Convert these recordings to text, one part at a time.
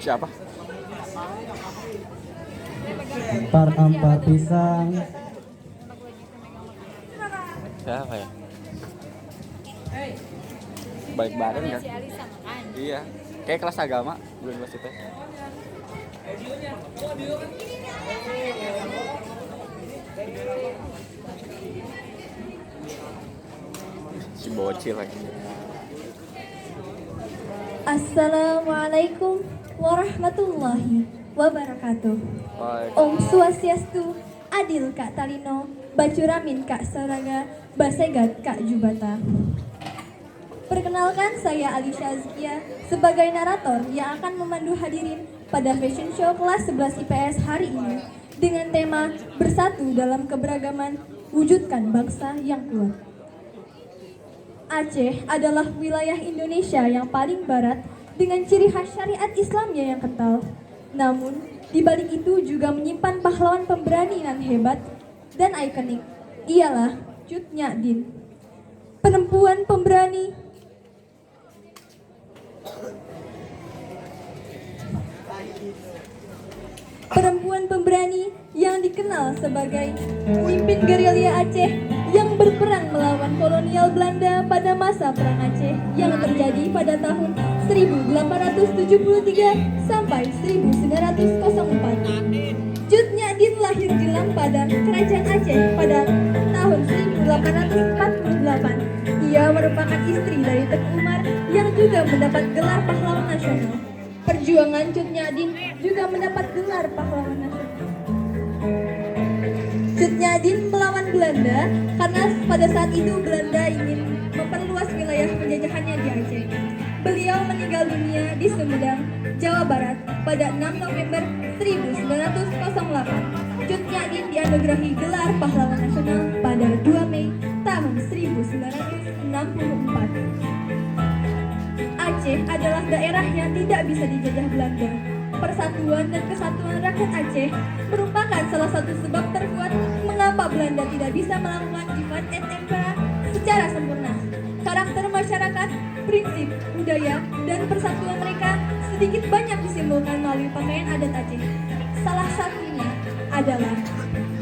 Siapa? Ampar-ampar pisang. Siapa ya? Balik bareng kan? Si Alisa makan. Iya. Kayak kelas agama belum kelas IPS. Si bocil lagi. Assalamualaikum warahmatullahi wabarakatuh. Baik. Om Swastiastu, Adil Kak Talino, Bacuramin Kak Saraga, Basegat Kak Jubata. Perkenalkan, saya Alisha Azkia sebagai narator yang akan memandu hadirin pada fashion show kelas 11 IPS hari ini dengan tema Bersatu dalam Keberagaman, Wujudkan Bangsa yang Kuat. Aceh adalah wilayah Indonesia yang paling barat dengan ciri khas syariat Islamnya yang kental. Namun, di balik itu juga menyimpan pahlawan pemberani nan hebat dan ikonik. Ialah Cut Nyak Dien. Perempuan pemberani yang dikenal sebagai pemimpin gerilya Aceh yang berperang melawan kolonial Belanda pada masa Perang Aceh yang terjadi pada tahun 1873 sampai 1904. Cut Nyak Dien lahir di Lampadan, Kerajaan Aceh pada tahun 1848. Ia merupakan istri dari Tengku Umar yang juga mendapat gelar pahlawan nasional. Perjuangan Cut Nyak Dien juga mendapat gelar pahlawan nasional. Cut Nyak Dien melawan Belanda karena pada saat itu Belanda ingin memperluas wilayah penjajahannya di Aceh. Beliau meninggal dunia di Sumedang, Jawa Barat pada 6 November 1908. Cut Nyak Dien dianugerahi gelar pahlawan nasional pada 2 Mei tahun 1964. Aceh adalah daerah yang tidak bisa dijajah Belanda. Persatuan dan kesatuan rakyat Aceh merupakan salah satu sebab terkuat mengapa Belanda tidak bisa melakukan divide and conquer secara sempurna. Karakter masyarakat, prinsip, budaya, dan persatuan mereka sedikit banyak disimbolkan melalui pakaian adat Aceh. Salah satunya adalah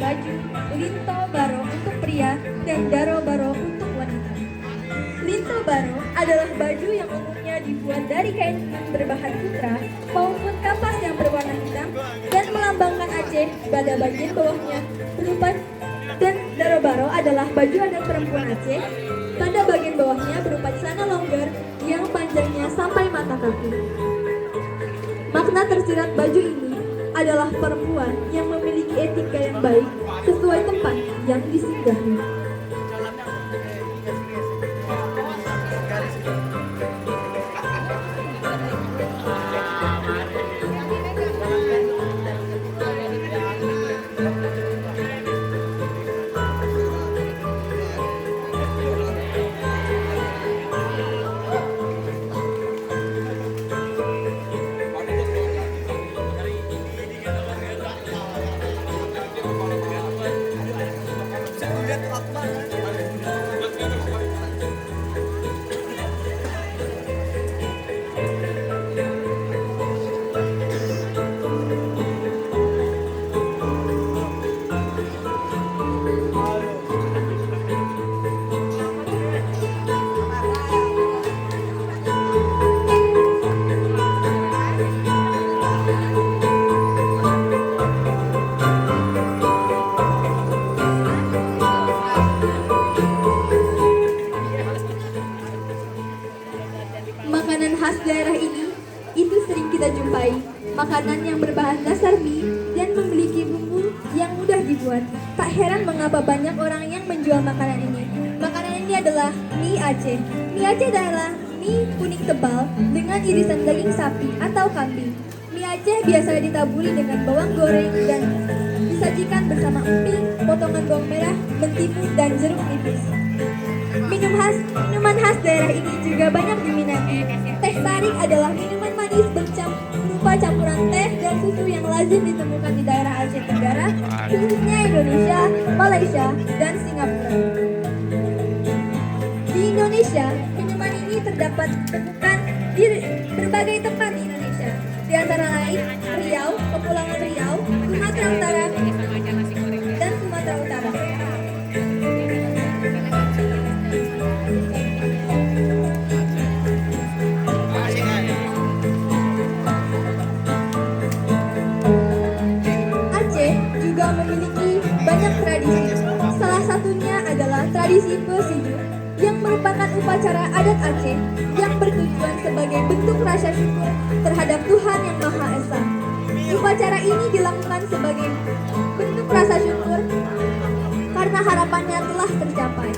baju linto baro untuk pria dan daro baro untuk wanita. Linto baro adalah baju yang umumnya dibuat dari kain berbahan sutra maupun kapas yang berwarna hitam dan melambangkan Aceh pada bagian bawahnya berupa, dan daro baro adalah baju adat perempuan Aceh pada bagian bawahnya berupa celana longgar yang panjangnya sampai mata kaki. Makna tersirat baju ini adalah perempuan yang memiliki etika yang baik sesuai tempat yang disinggahi. Makanan khas daerah ini itu sering kita jumpai. Makanan yang berbahan dasar mie dan memiliki bumbu yang mudah dibuat. Tak heran mengapa banyak orang yang menjual makanan ini. Makanan ini adalah mie Aceh. Mie Aceh adalah mie kuning tebal dengan irisan daging sapi atau kambing. Mie Aceh biasa ditaburi dengan bawang goreng dan disajikan bersama emping, potongan bawang merah, mentimun, dan jeruk nipis. Minuman khas daerah ini juga banyak diminati. Teh tarik adalah minuman manis berupa campuran teh dan susu yang lazim ditemukan di daerah Aceh Tenggara, khususnya Indonesia, Malaysia, dan Singapura. Di Indonesia, minuman ini terdapat ditemukan di berbagai tempat di Indonesia, di antara lain Riau, Kepulauan Riau, Sumatera Utara, dan Sumatera Utara. Aceh juga memiliki banyak tradisi. Salah satunya adalah tradisi Pesijuk yang merupakan upacara adat Aceh yang bertujuan sebagai bentuk rasa syukur terhadap Tuhan Yang Maha Esa. Upacara ini dilakukan sebagai bentuk rasa syukur karena harapannya telah tercapai.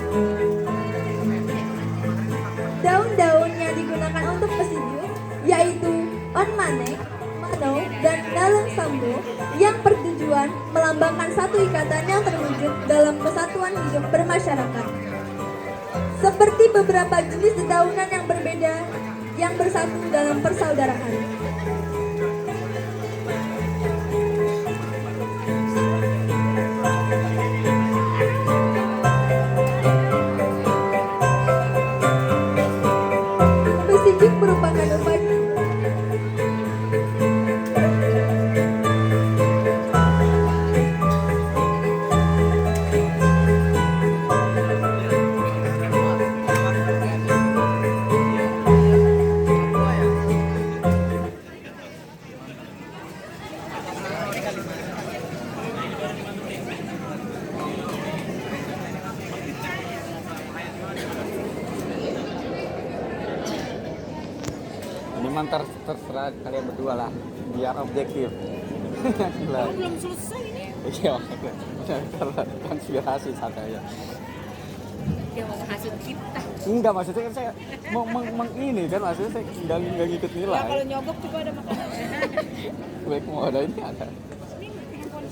Daun-daun yang digunakan untuk Pesijuk yaitu onmane, mano, dan naleng sambo yang bertujuan melambangkan satu ikatan yang terwujud dalam kesatuan hidup bermasyarakat. Seperti beberapa jenis dedaunan yang berbeda yang bersatu dalam persaudaraan. Pesijuk merupakan upacara Ini mah terserah kalian berdua lah, biar objektif. Belum selesai ini. Iya, konspirasi katanya. Dia mau menghasut kita. Enggak, maksudnya kan saya mau ini kan, maksudnya saya nggak ngikut Ya nilai. kalau nyogok juga ada makanan. Baik mau ada ini ada. Handphone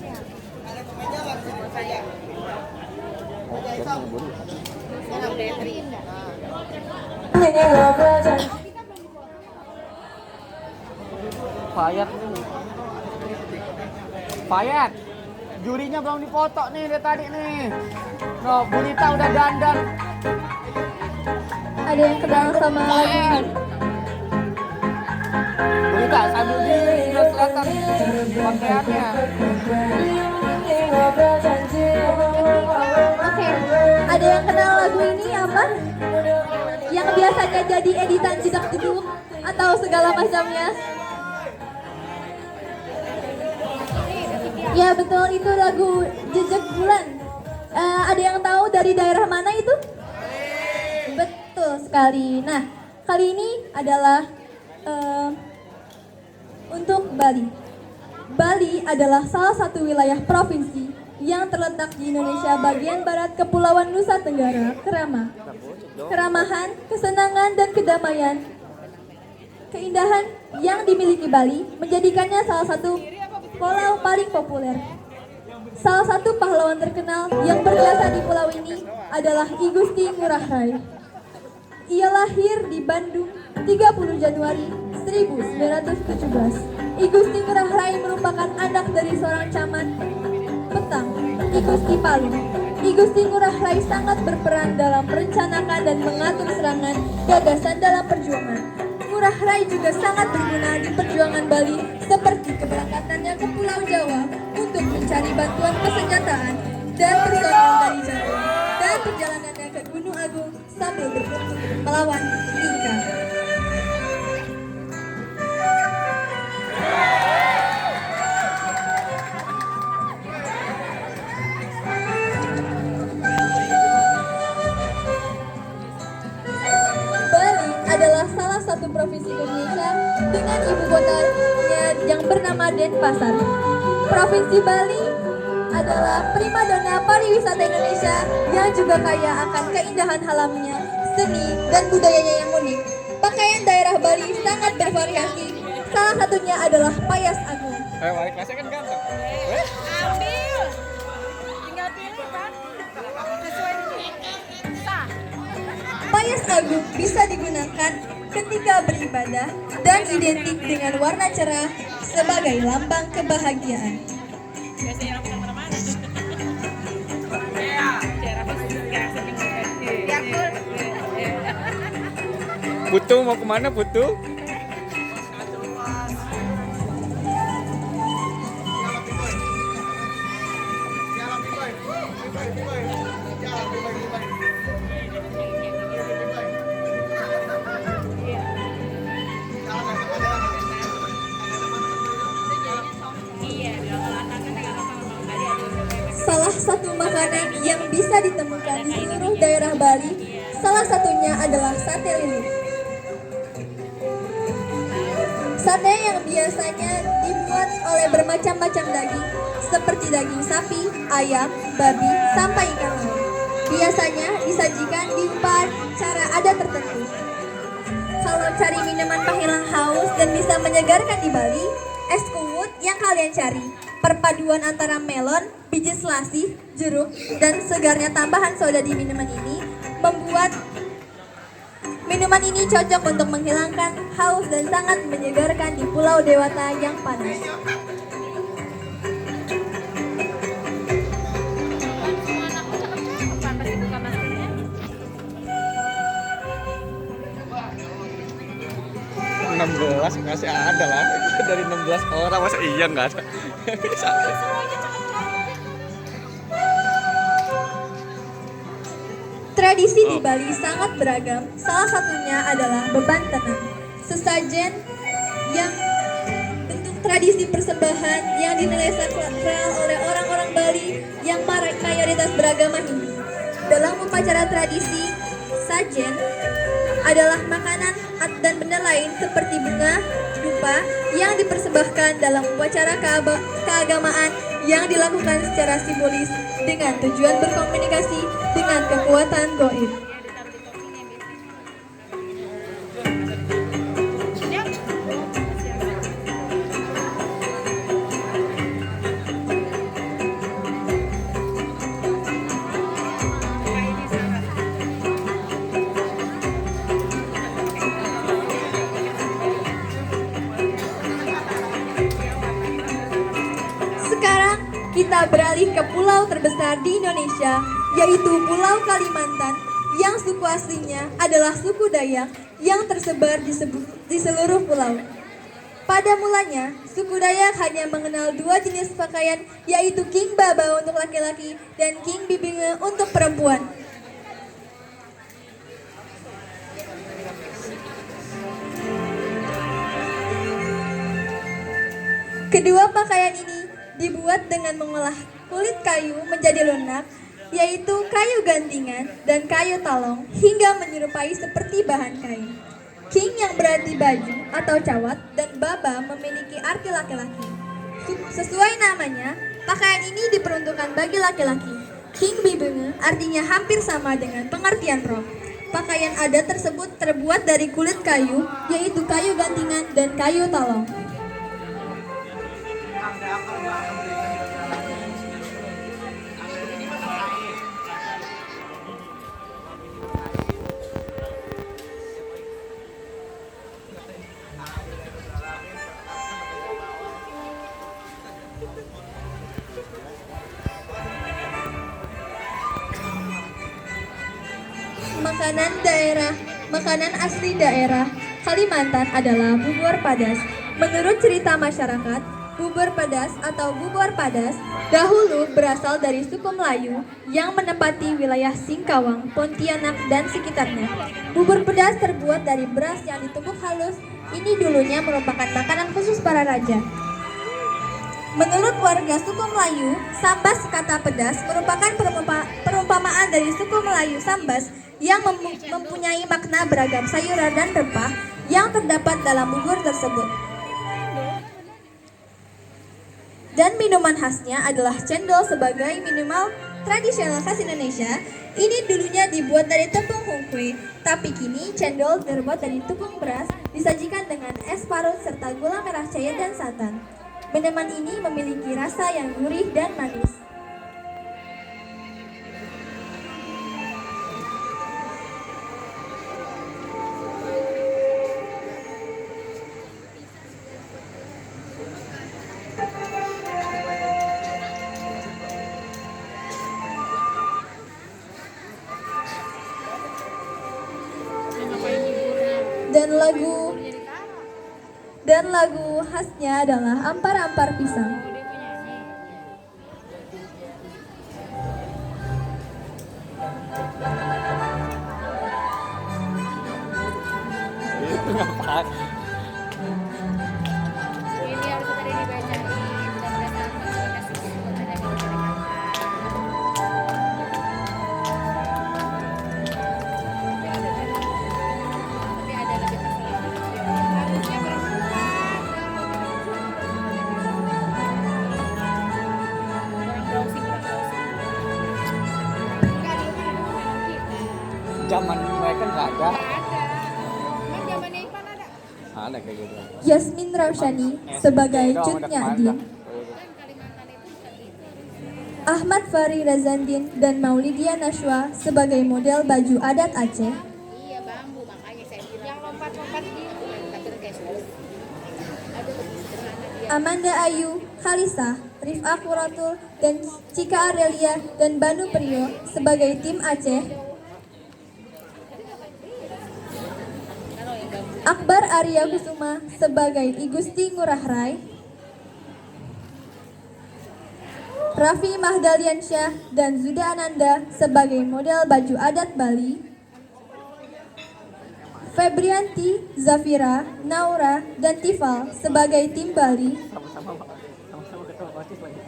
saya. Oh, kan buru. Saya battery. Fayat nih. Fayat. Jurinya belum dipoto nih dari tadi nih. No, Bunita udah dandan. ada yang kenal sama Bunita sambil diri biar kelihatan pakaiannya. Oke, ada yang kenal lagu ini apa? Yang biasanya jadi editan jedak jeduk atau segala macamnya? Ya betul, itu lagu Jejak Bulan. Ada yang tahu dari daerah mana itu? Betul sekali. Nah, kali ini adalah untuk Bali. Bali adalah salah satu wilayah provinsi yang terletak di Indonesia bagian barat Kepulauan Nusa Tenggara, keramahan, kesenangan, dan kedamaian. Keindahan yang dimiliki Bali menjadikannya salah satu pulau paling populer. Salah satu pahlawan terkenal yang berjasa di pulau ini adalah I Gusti Ngurah Rai. Ia lahir di Bandung 30 Januari 1917. I Gusti Ngurah Rai merupakan anak dari seorang camat petang, I Gusti Palu. I Gusti Ngurah Rai sangat berperan dalam merencanakan dan mengatur serangan gagasan dalam perjuangan. Ngurah Rai juga sangat berguna di perjuangan Bali, seperti keberangkatannya ke Pulau Jawa untuk mencari bantuan kesenjataan dan personil dari Jawa, dan perjalanannya ke Gunung Agung sambil bertempur melawan Inka. Bali adalah salah satu provinsi Indonesia dengan ibu kotanya yang bernama Denpasar. Provinsi Bali adalah primadona pariwisata Indonesia yang juga kaya akan keindahan alamnya, seni, dan budayanya yang unik. Pakaian daerah Bali sangat bervariasi, salah satunya adalah Payas Agung. Wali kelasnya kan ganteng. Ambil. Tinggal pilih kan. Sesuai ini. Sah. Payas Agung bisa digunakan ketika beribadah dan identik dengan warna cerah sebagai lambang kebahagiaan. Biasanya orang kemana-mana. Ya. Cara pasti kayak sering. Ya. Putu mau kemana Putu? Salah satu makanan yang bisa ditemukan di seluruh daerah Bali, salah satunya adalah sate lilit. Sate yang biasanya dibuat oleh bermacam-macam daging, seperti daging sapi, ayam, babi, sampai ikan laut. Biasanya disajikan di upacara adat tertentu. Kalau cari minuman penghilang haus dan bisa menyegarkan di Bali, es kuwut yang kalian cari. Perpaduan antara melon, biji selasih, jeruk, dan segarnya tambahan soda di minuman ini membuat minuman ini cocok untuk menghilangkan haus dan sangat menyegarkan di Pulau Dewata yang panas. Enam 16 masih ada lah. Dari 16 orang masa iya nggak ada. Bisa. Tradisi di Bali sangat beragam, salah satunya adalah beban tenang. Sesajen yang bentuk tradisi persembahan yang dinilai sakral oleh orang-orang Bali yang mayoritas beragama Hindu. Dalam upacara tradisi, sajen adalah makanan dan benda lain seperti bunga, dupa yang dipersembahkan dalam upacara keagamaan yang dilakukan secara simbolis dengan tujuan berkomunikasi dengan kekuatan gaib. Sekarang kita beralih ke pulau terbesar di Indonesia, yaitu Pulau Kalimantan, yang suku aslinya adalah suku Dayak yang tersebar di seluruh pulau. Pada mulanya, suku Dayak hanya mengenal dua jenis pakaian, yaitu King Baba untuk laki-laki dan King Bibinge untuk perempuan. Kedua pakaian ini dibuat dengan mengolah kulit kayu menjadi lunak, yaitu kayu gantingan dan kayu talong, hingga menyerupai seperti bahan kain. King yang berarti baju atau cawat dan baba memiliki arti laki-laki. Sesuai namanya, pakaian ini diperuntukkan bagi laki-laki. King Bibinge artinya hampir sama dengan pengertian rok. Pakaian adat tersebut terbuat dari kulit kayu, yaitu kayu gantingan dan kayu talong. Makanan asli daerah Kalimantan adalah bubur padas. Menurut cerita masyarakat, bubur padas atau bubur padas dahulu berasal dari suku Melayu yang menempati wilayah Singkawang, Pontianak, dan sekitarnya. Bubur pedas terbuat dari beras yang ditumbuk halus. Ini dulunya merupakan makanan khusus para raja. Menurut warga suku Melayu, sambas kata pedas merupakan perumpamaan dari suku Melayu sambas yang mempunyai makna beragam sayuran dan rempah yang terdapat dalam bubur tersebut. Dan minuman khasnya adalah cendol sebagai minuman tradisional khas Indonesia. Ini dulunya dibuat dari tepung hungkwe, tapi kini cendol terbuat dari tepung beras, disajikan dengan es parut serta gula merah cair dan santan. Minuman ini memiliki rasa yang gurih dan manis. dan lagu khasnya adalah Ampar-Ampar Pisang. Itu ngapa? Ini harus tadi dibacain. Mudah-mudahan komunikasi sebenarnya kalau tapi ada lebih harusnya bersuka. Kurang browsing. Enggak di kita. Zaman mereka nggak ada. Nggak ada. Emang zamannya Ipan ada. Ada kayak gitu. Yasmin Rausyani sebagai Cut Nyadin. Kalimantan itu bukan gitu. Ahmad Fahri Razandin dan Maulidia Nashwa sebagai model baju adat Aceh. Iya bambu makanya saya bilang yang lompat-lompat gitu tapi kayak sus. Ada lebih sederhana dia. Amanda Ayu, Khalisah, Rif'a Quratul, dan Cika Arelia dan Banu Priyo sebagai tim Aceh. Kalau yang bambu Akbar Arya Kusuma sebagai Igusti Ngurah Rai. Raffi Mahdaliansyah dan Zuda Ananda sebagai model baju adat Bali. Febrianti, Zafira, Naura, dan Tifal sebagai tim Bali.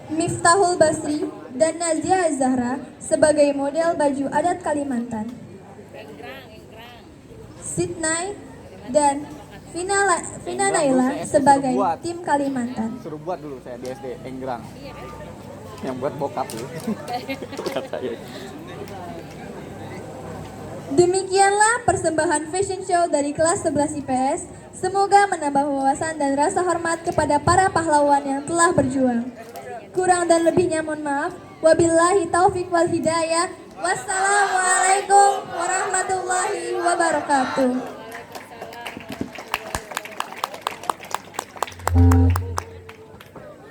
Miftahul Basri dan Nazia Zahra sebagai model baju adat Kalimantan. Sydney dan Vina Naila sebagai tim Kalimantan. Suruh buat dulu saya di SD Enggrang. Yang buat bokap lu. Itu kata saya. Demikianlah persembahan fashion show dari kelas 11 IPS. Semoga menambah wawasan dan rasa hormat kepada para pahlawan yang telah berjuang. Kurang dan lebihnya mohon maaf. Wabillahi taufik wal hidayah. Wassalamualaikum warahmatullahi wabarakatuh.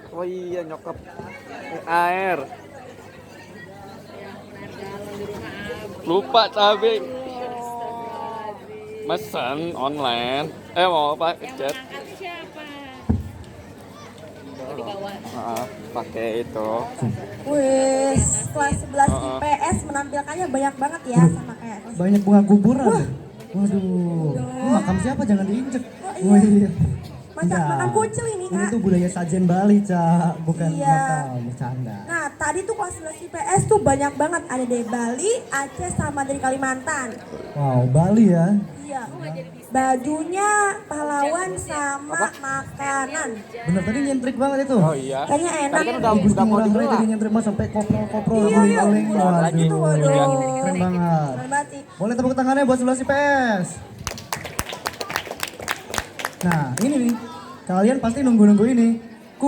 Oh iya nyokap air. Lupa cabai. Mesen online. Mau apa? Chat. angkat siapa? Di bawah. Pakai itu. Wih, kelas 11 IPS menampilkannya banyak banget ya sama kayak kelas. Banyak bunga kuburan. Waduh, ini makam siapa jangan diinjek. Wih. Makan kucil ini, Ini Kak. tuh budaya sajen Bali, Cak. Bukan Iya. makam, bercanda. Nah, tadi tuh kelas 11 IPS tuh banyak banget. Ada dari Bali, Aceh, sama dari Kalimantan. Wow, Bali ya. Iya. Bajunya pahlawan sama makanan. Bener, tadi nyentrik banget itu. Oh iya. Kayaknya enak. Tadi kan udah Gusti mau Ngurah Rai dibelah. tadi nyentrik banget sampai koprol-koprol Iya, iya. guling-guling. Lagi. Itu waduh. Keren banget. Keren banget sih. Boleh tepuk tangannya buat 11 IPS. Nah, ini nih. Kalian pasti nunggu-nunggu ini.